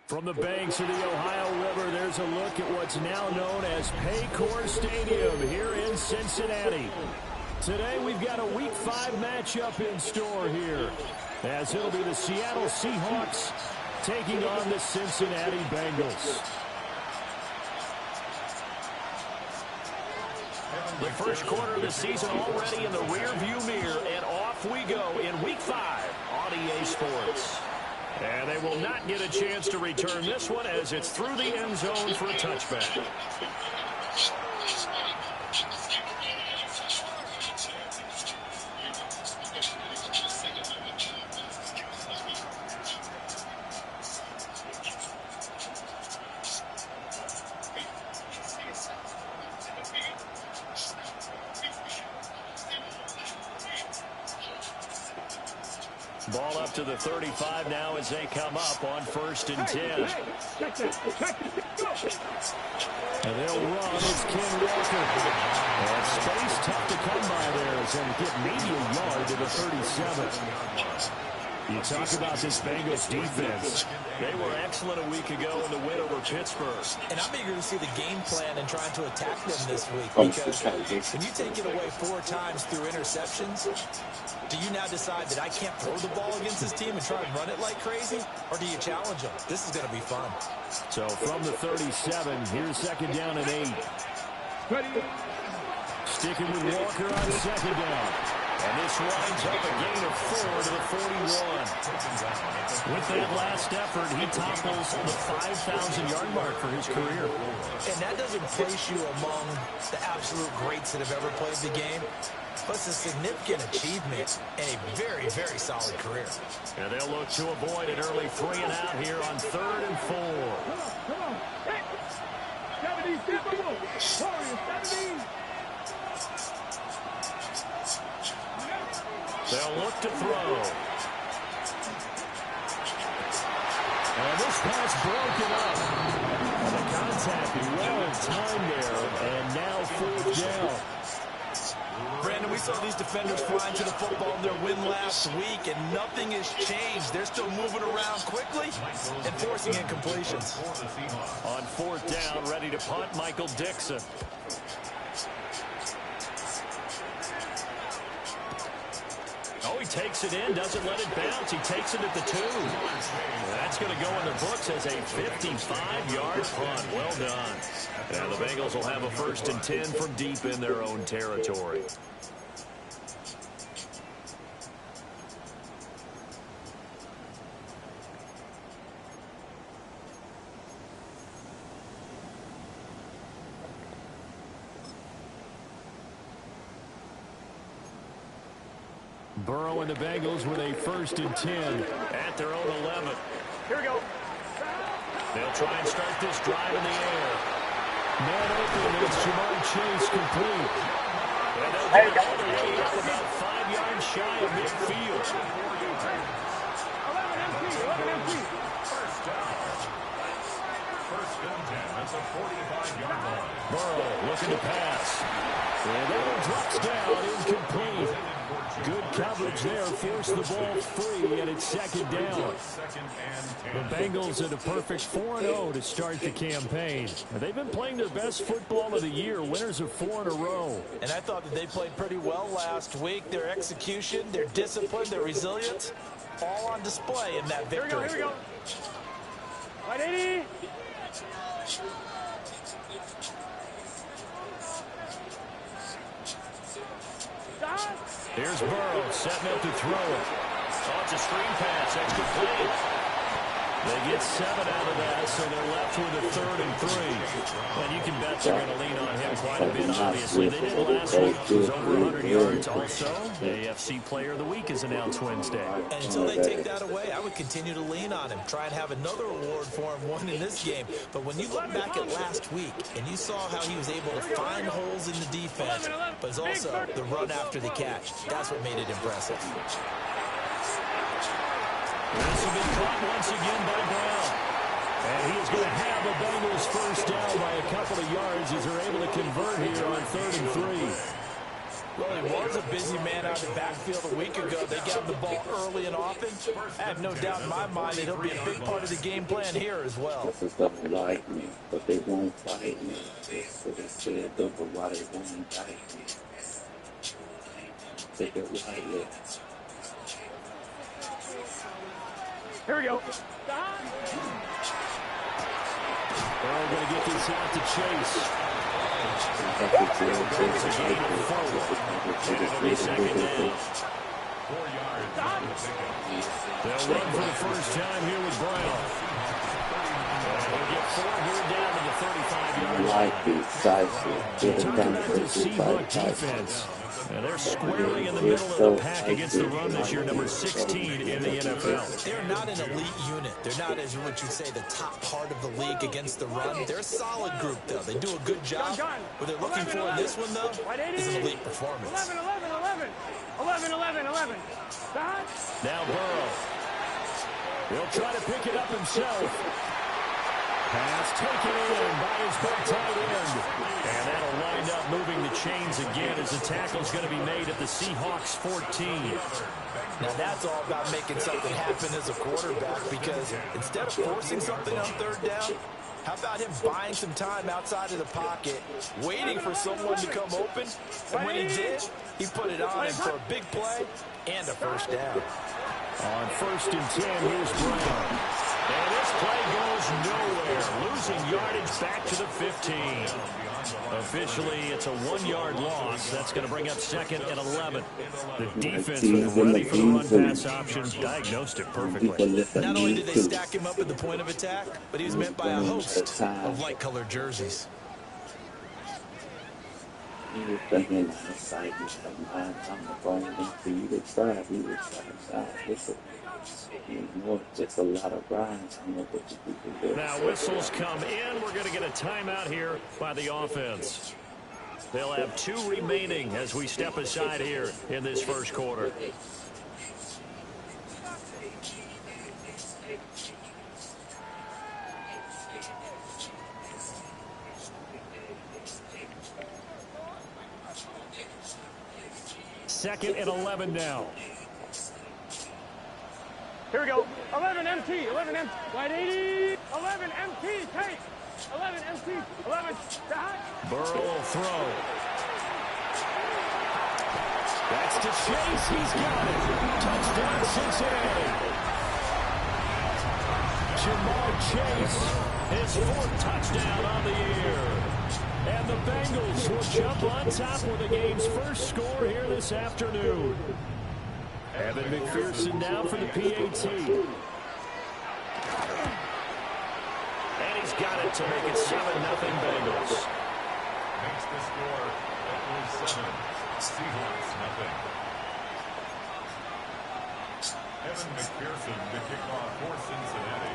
From the banks of the Ohio River, there's a look at what's now known as Paycor Stadium here in Cincinnati. Today we've got a Week 5 matchup in store here, as it'll be the Seattle Seahawks taking on the Cincinnati Bengals. The first quarter of the season already in the rearview mirror, and off we go in Week 5 on EA Sports. And they will not get a chance to return this one as it's through the end zone for a touchback. Ball up to the 35 now as they come up on 1st and 10. And they'll run. It's Ken Walker. And space tough to come by there as they get maybe a yard to the 37. You talk about this Bengals defense. They were excellent a week ago in the win over Pittsburgh. And I'm eager to see the game plan and trying to attack them this week, because when you take it away 4 times through interceptions, do you now decide that I can't throw the ball against this team and try and run it like crazy? Or do you challenge them? This is going to be fun. So from the 37, here's 2nd down and 8. Sticking with Walker on 2nd down. And this winds up a gain of 4 to the 41. With that last effort, he topples the 5,000-yard mark for his career. And that doesn't place you among the absolute greats that have ever played the game. But it's a significant achievement and a very, very solid career. And they'll look to avoid an early 3 and out here on 3rd and 4. Come on. Hey. 70. They'll look to throw. And this pass broken up. The contact well timed there, and now 4th down. Brandon, we saw these defenders flying to the football in their win last week, and nothing has changed. They're still moving around quickly and forcing incompletions. On 4th down, ready to punt, Michael Dixon. Oh, he takes it in, doesn't let it bounce. He takes it at the 2. That's going to go in the books as a 55-yard punt. Well done. And the Bengals will have a 1st and 10 from deep in their own territory. Burrow and the Bengals with a 1st and 10 at their own 11. Here we go. They'll try and start this drive in the air. Man open, it's Jamar Chase complete. And they'll get all the way up about 5 yards shy of midfield. 11 empty. First down. 1st and 10. That's a 45-yard line. Burrow looking to pass. And that one drops down, incomplete. Good coverage there, forced the ball free, and it's 2nd down. The Bengals at a perfect 4-0 to start the campaign. They've been playing their best football of the year, winners of 4 in a row. And I thought that they played pretty well last week. Their execution, their discipline, their resilience, all on display in that victory. Here we go. 180. Here's Burrow setting up to throw it. Oh, it's a screen pass. That's complete. They get 7 out of that, so they're left with a 3rd and 3. And you can bet they're going to lean on him quite a bit, obviously. They did last week. It was over 100 yards also. The AFC Player of the Week is announced Wednesday. And until they take that away, I would continue to lean on him. Try and have another award for him, one in this game. But when you look back at last week, and you saw how he was able to find holes in the defense, but it's also the run after the catch. That's what made it impressive. This will be caught once again by Brown. And he is going to have the Bengals first down by a couple of yards as they're able to convert here on 3rd and 3. Well, he was a busy man out in the backfield a week ago. They got him the ball early and often. I have no doubt in my mind that he'll be a big part of the game plan here as well. This doesn't like me, but they won't fight me. So they said, but why they won't indict me? They get lightly. Here we go. They're going to get this out to Chase. They'll It's a gain of 4. And it'll be 2nd down. 4 yards. They'll run for the first time here with Brown. They'll get 4 here down to the 35-yard line. like these guys. Talk about the Seahawks defense. They're squarely in the middle of the pack against the run this year, number 16 in the NFL. They're not an elite unit. They're not, as what you'd say, the top part of the league against the run. They're a solid group, though. They do a good job. What they're looking for in this one, though, is an elite performance. 11, 11, 11. 11, 11, 11. Now Burrow. He'll try to pick it up himself. Pass taken in by his big tight end. And that'll wind up moving the chains again as the tackle's going to be made at the Seahawks 14. Now, that's all about making something happen as a quarterback, because instead of forcing something on 3rd down, how about him buying some time outside of the pocket, waiting for someone to come open? And when he did, he put it on him for a big play and a first down. On 1st and 10, here's Brown. And this play goes nowhere. Losing yardage back to the 15. Officially, it's a 1-yard loss. That's going to bring up 2nd and 11. The defense was ready for the run-pass option. Diagnosed it perfectly. Not only did they stack him up at the point of attack, but he was met by a host of light-colored jerseys. He was thinking outside of my phone for you to try. He was just a lot of grinds. Now whistles come in. We're going to get a timeout here by the offense. They'll have 2 remaining as we step aside here in this first quarter. Second and 11 now. Here we go. 11 MT. 11 MT. Wide 80. 11 MT. Take. 11 MT. 11. Burrow will throw. That's to Chase. He's got it. Touchdown, Cincinnati. Jamar Chase, his 4th touchdown on the year. And the Bengals will jump on top with the game's first score here this afternoon. Evan McPherson now for the PAT. And he's got it to make it 7-0 Bengals. Makes the score at 7. Seahawks nothing. Evan McPherson to kick off for Cincinnati.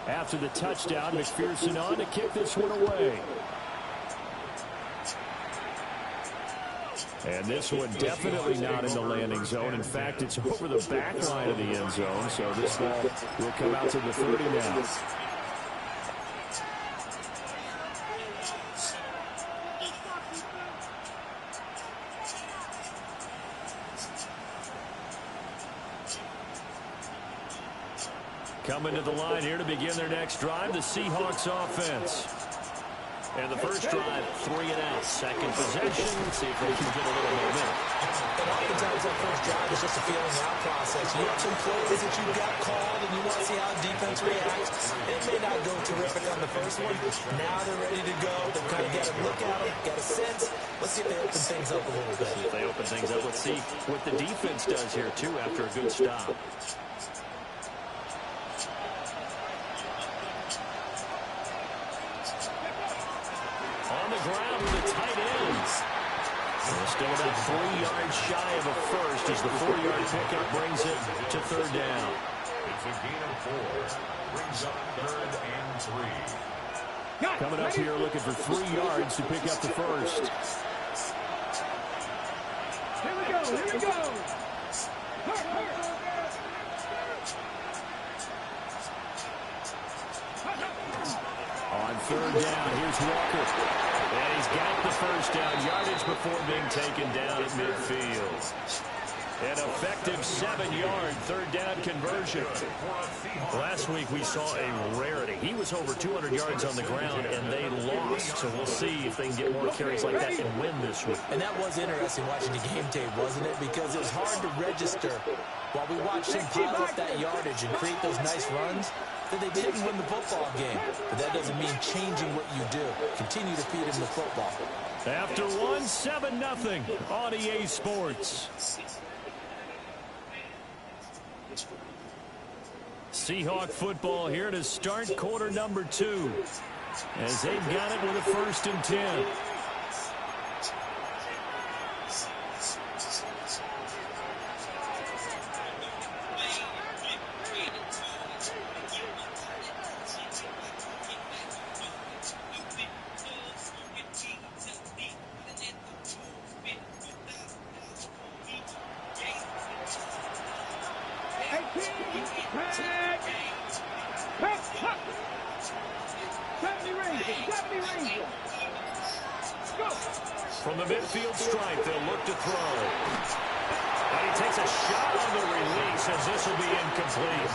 After the touchdown, McPherson on to kick this one away. And this one definitely not in the landing zone. In fact, it's over the back line of the end zone, so this ball will come out to the 30 now. Coming to the line here to begin their next drive, the Seahawks offense. And the first drive, 3 and out. Second possession. Let's see if they can get a little momentum. And oftentimes that first drive is just a feeling out process. You have some plays that you got called, and you want to see how the defense reacts. It may not go terrific on the first one. Now they're ready to go. They've kind of got to look at them, got a sense. Let's see if they open things up a little bit. If they open things up, let's see what the defense does here, too, after a good stop. On the ground with the tight ends. Still about 3 yards shy of a first as the 4-yard pickup brings it to 3rd down. It's a gain of 4. Brings up 3rd and 3. Coming up here looking for 3 yards to pick up the first. Here we go, here we go. On 3rd down, here's Walker. And he's got the first down yardage before being taken down at midfield. An effective 7-yard 3rd down conversion. Last week we saw a rarity. He was over 200 yards on the ground, and they lost. So we'll see if they can get more carries like that and win this week. And that was interesting watching the game tape, wasn't it? Because it was hard to register while we watched him pile up that yardage and create those nice runs that they didn't win the football game. But that doesn't mean changing what you do. Continue to feed him the football. After 1, 7-0 on EA Sports. Seahawk football here to start quarter number 2 as they've got it with a 1st and 10. From the midfield stripe, they'll look to throw. And he takes a shot on the release as this will be incomplete.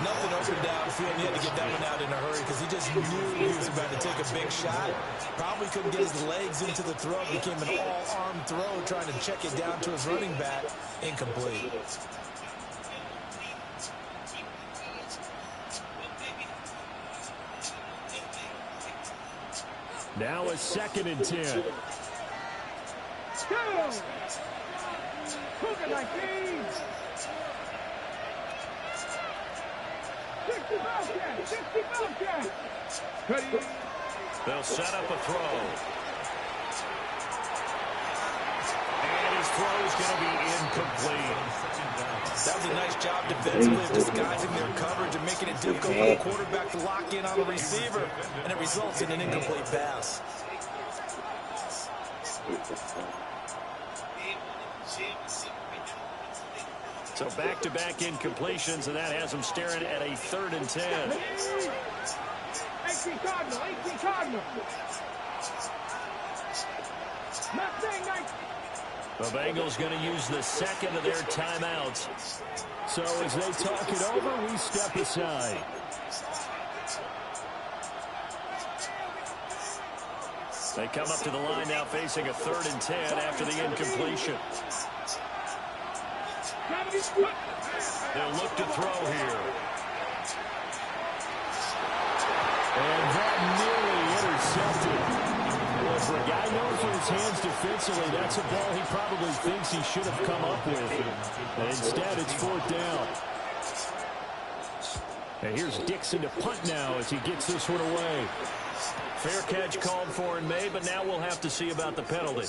Nothing open downfield. He had to get that one out in a hurry because he just knew he was about to take a big shot. Probably couldn't get his legs into the throw. It became an all-arm throw trying to check it down to his running back. Incomplete. Now a 2nd and 10. Go! Cougar 19! 60 Bobcat! 60 Bobcat! Ready? They'll set up a throw. And his throw is going to be incomplete. That was a nice job defensively of disguising their coverage and making it difficult for the quarterback to lock in on a receiver, and it results in an incomplete pass. So back-to-back incompletions, and that has them staring at a 3rd and 10. 18 Cardinal, 18 Cardinal. The Bengals going to use the 2nd of their timeouts. So as they talk it over, we step aside. They come up to the line now facing a 3rd and 10 after the incompletion. They'll look to throw here. And that nearly intercepted. Well, for a guy known for his hands defensively, that's a ball he probably thinks he should have come up with. And instead, it's 4th down. And here's Dixon to punt now as he gets this one away. Fair catch called for and made, but now we'll have to see about the penalty.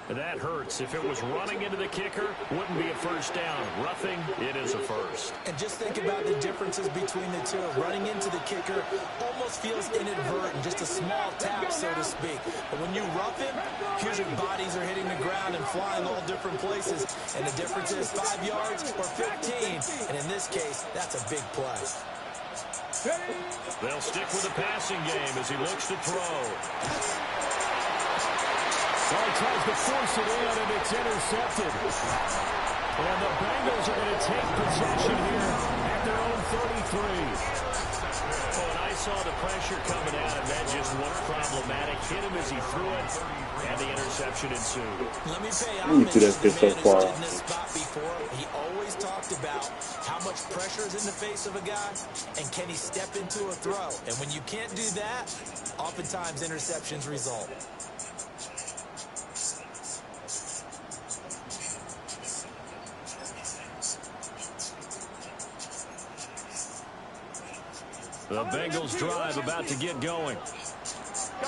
That hurts. If it was running into the kicker, wouldn't be a 1st down. Roughing, it is a 1st. And just think about the differences between the two. Running into the kicker almost feels inadvertent, just a small tap, so to speak. But when you rough him, here's your bodies are hitting the ground and flying all different places. And the difference is 5 yards or 15. And in this case, that's a big play. They'll stick with the passing game as he looks to throw. Well, he tries to force it in, and it's intercepted. And the Bengals are going to take possession here at their own 33. Oh, and I saw the pressure coming out, and that just looked problematic. Hit him as he threw it, and the interception ensued. Let me pay homage to the man who stood in this spot before. He always talked about how much pressure is in the face of a guy, and can he step into a throw. And when you can't do that, oftentimes interceptions result. The Bengals drive about to get going.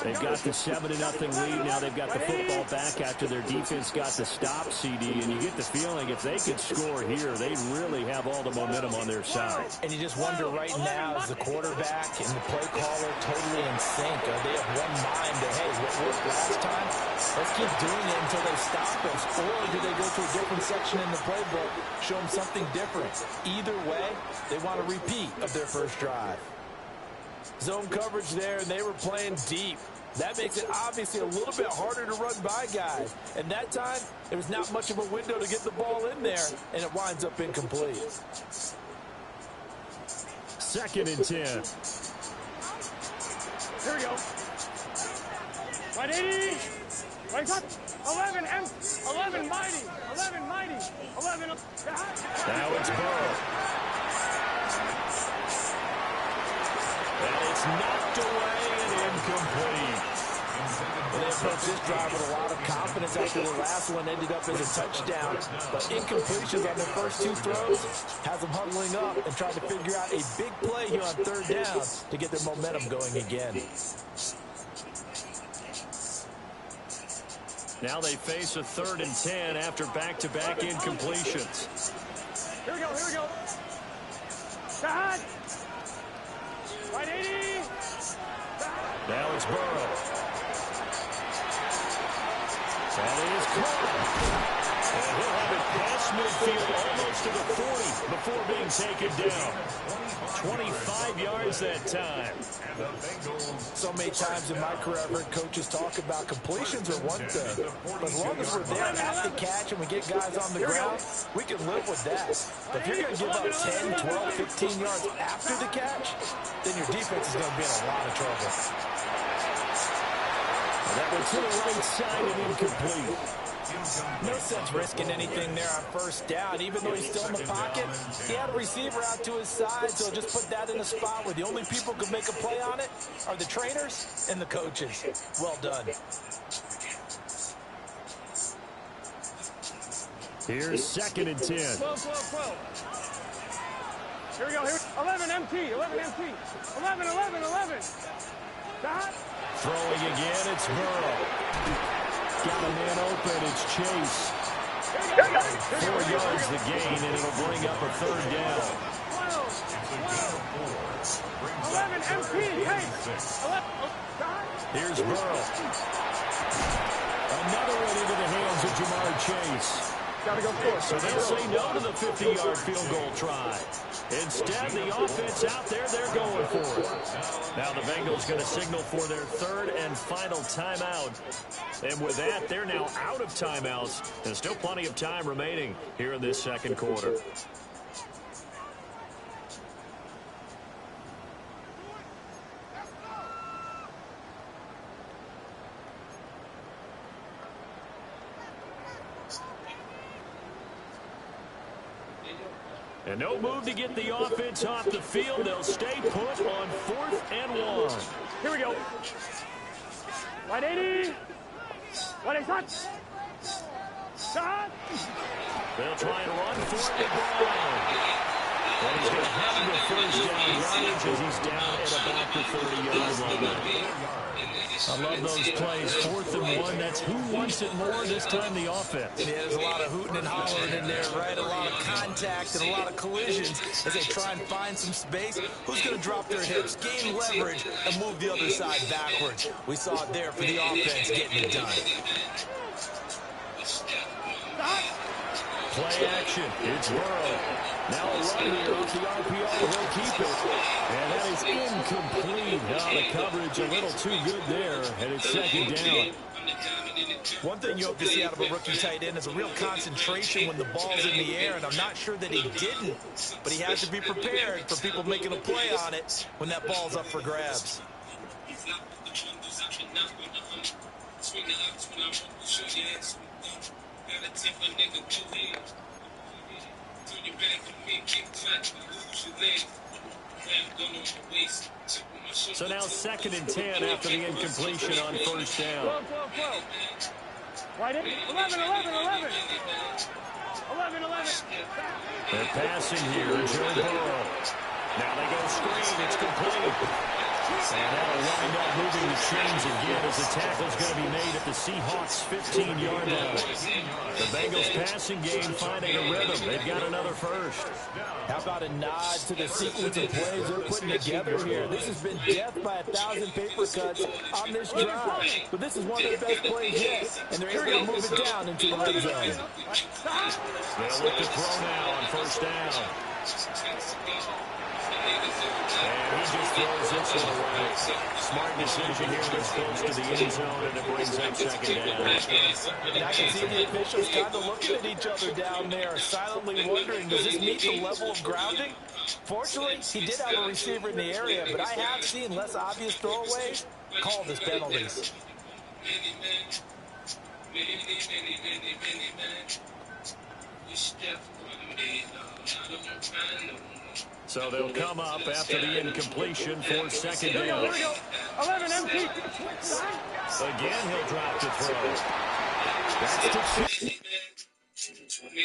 They've got the 7-0 lead. Now they've got the football back after their defense got the stop, CD. And you get the feeling if they could score here, they really have all the momentum on their side. And you just wonder right now, is the quarterback and the play caller totally in sync? Are they of one mind that, hey, what worked last time, let's keep doing it until they stop us? Or do they go to a different section in the playbook, show them something different? Either way, they want a repeat of their first drive. Zone coverage there, and they were playing deep. That makes it obviously a little bit harder to run by guys. And that time, there was not much of a window to get the ball in there, and it winds up incomplete. 2nd and 10. Here we go. 180. Right up. 11 empty. 11 mighty. 11 mighty. 11. Now it's Burrow. And it's knocked away and incomplete. They approached this drive with a lot of confidence after the last one ended up as a touchdown. But incompletions on their first 2 throws has them huddling up and trying to figure out a big play here on 3rd down to get their momentum going again. Now they face a 3rd and 10 after back-to-back incompletions. Here we go, here we go. Shot. 180. Now it's Burrow. That is caught. And he'll have it past midfield almost to the 40 before being taken down. 25 yards that time. So many times in my career, I've heard coaches talk about completions are one thing. But as long as we're there at the catch and we get guys on the ground, we can live with that. But if you're going to give up 10, 12, 15 yards after the catch, then your defense is going to be in a lot of trouble. That was to the right side and incomplete. No sense risking anything there on 1st down. Even though he's still in the pocket, he had a receiver out to his side, so just put that in a spot where the only people who can make a play on it are the trainers and the coaches. Well done. Here's 2nd and 10. 12. Here we go. Here. 11 empty. 11 empty. 11. Shot. Throwing again, it's Burrow. Got a man open, it's Chase. 4 yards the gain, and it'll bring up a 3rd down. 11 empty. Hey. 11. Here's Burrow. Another one into the hands of Jamar Chase. Gotta go for it. So they'll say no to the 50-yard field goal try. Instead, the offense out there, they're going for it. Now the Bengals going to signal for their 3rd and final timeout. And with that, they're now out of timeouts. And still plenty of time remaining here in this 2nd quarter. And no move to get the offense off the field. They'll stay put on 4th and 1. Here we go. 180. 180. Shot. They'll try and run for it. And he's going to have the 1st down yardage as he's down at about the 30-yard line. I love those plays. 4th and 1. That's who wants it more this time, the offense. Yeah, there's a lot of hooting and hollering in there, right? A lot of contact and a lot of collisions as they try and find some space. Who's going to drop their hips, gain leverage, and move the other side backwards? We saw it there for the offense getting it done. Play action. It's Burrow. Now a run here off the RPO. He'll keep it. And that is incomplete. Now the coverage a little too good there. And it's 2nd down. One thing you hope to see out of a rookie tight end is a real concentration when the ball's in the air, and I'm not sure that he didn't, but he has to be prepared for people making a play on it when that ball's up for grabs. So now 2nd and 10 after the incompletion on 1st down. 12. Right in. 11. 11. They're passing here. Joe Burrow. Now they go screen. It's complete. And that'll wind up moving the chains again as the tackle's going to be made at the Seahawks' 15-yard line. The Bengals passing game finding a rhythm. They've got another first. How about a nod to the sequence of plays they're putting together here? This has been death by 1,000 paper cuts on this drive. But this is one of the best plays yet, and they're able to move it down into the red zone. They'll look to throw now on first down. And he just throws this one away. Smart decision here this close to the end zone, and it brings up second down. And I can see the officials kind of looking at each other down there, silently wondering, does this meet the level of grounding? Fortunately, he did have a receiver in the area, but I have seen less obvious throwaways called as penalties. So they'll come up after the incompletion for second down. Here we go. 11 empty. Again, he'll drop to throw. That's to